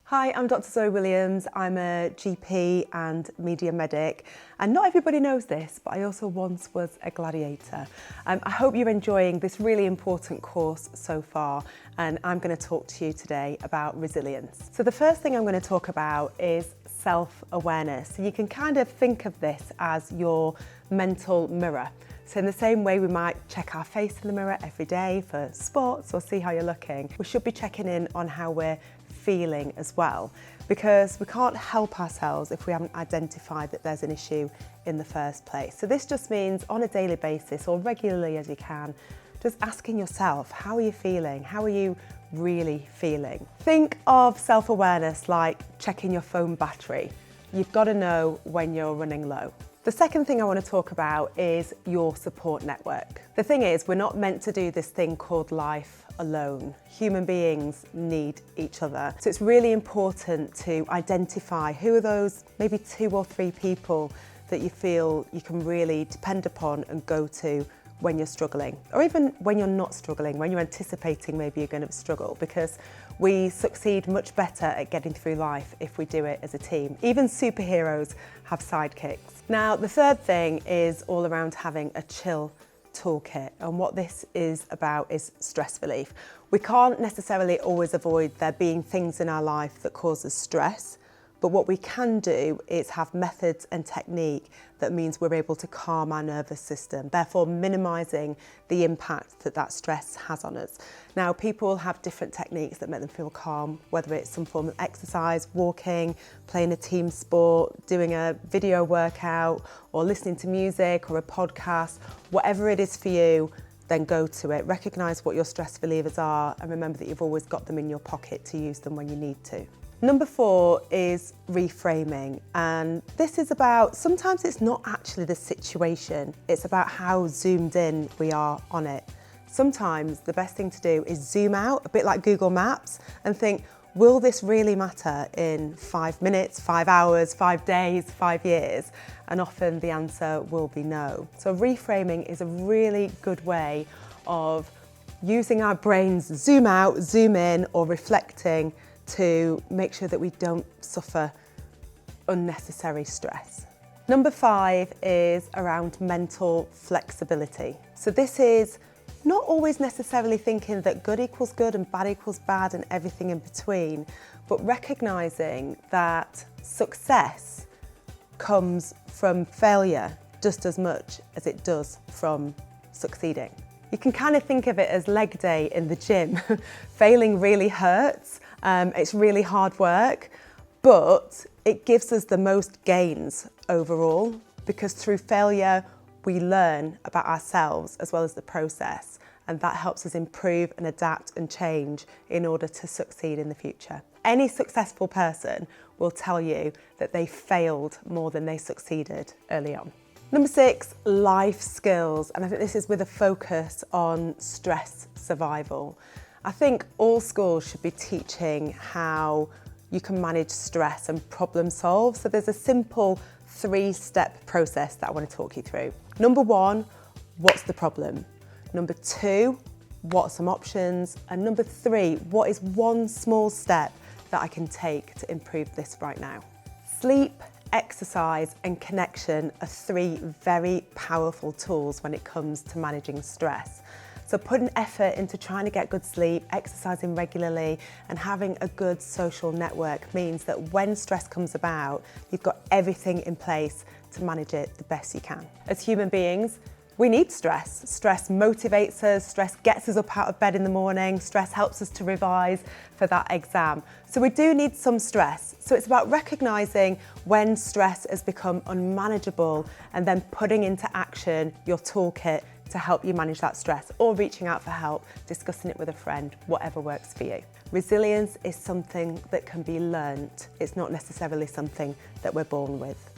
Hi, I'm Dr. Zoe Williams. I'm a GP and media medic, and not everybody knows this, but I also once was a gladiator. I hope you're enjoying this really important course so far, and I'm going to talk to you today about resilience. So the first thing I'm going to talk about is self-awareness. So you can kind of think of this as your mental mirror. So in the same way we might check our face in the mirror every day for spots or see how you're looking, we should be checking in on how we're feeling as well, because we can't help ourselves if we haven't identified that there's an issue in the first place. So this just means on a daily basis or regularly as you can, just asking yourself, how are you feeling? How are you really feeling? Think of self-awareness like checking your phone battery. You've got to know when you're running low. The second thing I want to talk about is your support network. The thing is, we're not meant to do this thing called life alone. Human beings need each other. So it's really important to identify who are those maybe 2 or 3 people that you feel you can really depend upon and go to when you're struggling, or even when you're not struggling, when you're anticipating maybe you're going to struggle, because we succeed much better at getting through life if we do it as a team. Even superheroes have sidekicks. Now, the third thing is all around having a chill toolkit, and what this is about is stress relief. We can't necessarily always avoid there being things in our life that cause us stress, but what we can do is have methods and technique that means we're able to calm our nervous system, therefore minimising the impact that that stress has on us. Now, people have different techniques that make them feel calm, whether it's some form of exercise, walking, playing a team sport, doing a video workout, or listening to music or a podcast. Whatever it is for you, then go to it. Recognise what your stress relievers are and remember that you've always got them in your pocket to use them when you need to. Number 4 is reframing, and this is about, sometimes it's not actually the situation, it's about how zoomed in we are on it. Sometimes the best thing to do is zoom out, a bit like Google Maps, and think, will this really matter in 5 minutes, 5 hours, 5 days, 5 years? And often the answer will be no. So reframing is a really good way of using our brains, zoom out, zoom in, or reflecting to make sure that we don't suffer unnecessary stress. Number 5 is around mental flexibility. So this is not always necessarily thinking that good equals good and bad equals bad and everything in between, but recognising that success comes from failure just as much as it does from succeeding. You can kind of think of it as leg day in the gym. Failing really hurts. It's really hard work, but it gives us the most gains overall, because through failure we learn about ourselves as well as the process, and that helps us improve and adapt and change in order to succeed in the future. Any successful person will tell you that they failed more than they succeeded early on. Number 6, life skills, and I think this is with a focus on stress survival. I think all schools should be teaching how you can manage stress and problem solve. So there's a simple 3-step process that I want to talk you through. Number 1, what's the problem? Number 2, what are some options? And number 3, what is one small step that I can take to improve this right now? Sleep, exercise and connection are 3 very powerful tools when it comes to managing stress. So putting effort into trying to get good sleep, exercising regularly and having a good social network means that when stress comes about, you've got everything in place to manage it the best you can. As human beings, we need stress. Stress motivates us, stress gets us up out of bed in the morning, stress helps us to revise for that exam. So we do need some stress. So it's about recognising when stress has become unmanageable and then putting into action your toolkit to help you manage that stress, or reaching out for help, discussing it with a friend, whatever works for you. Resilience is something that can be learnt. It's not necessarily something that we're born with.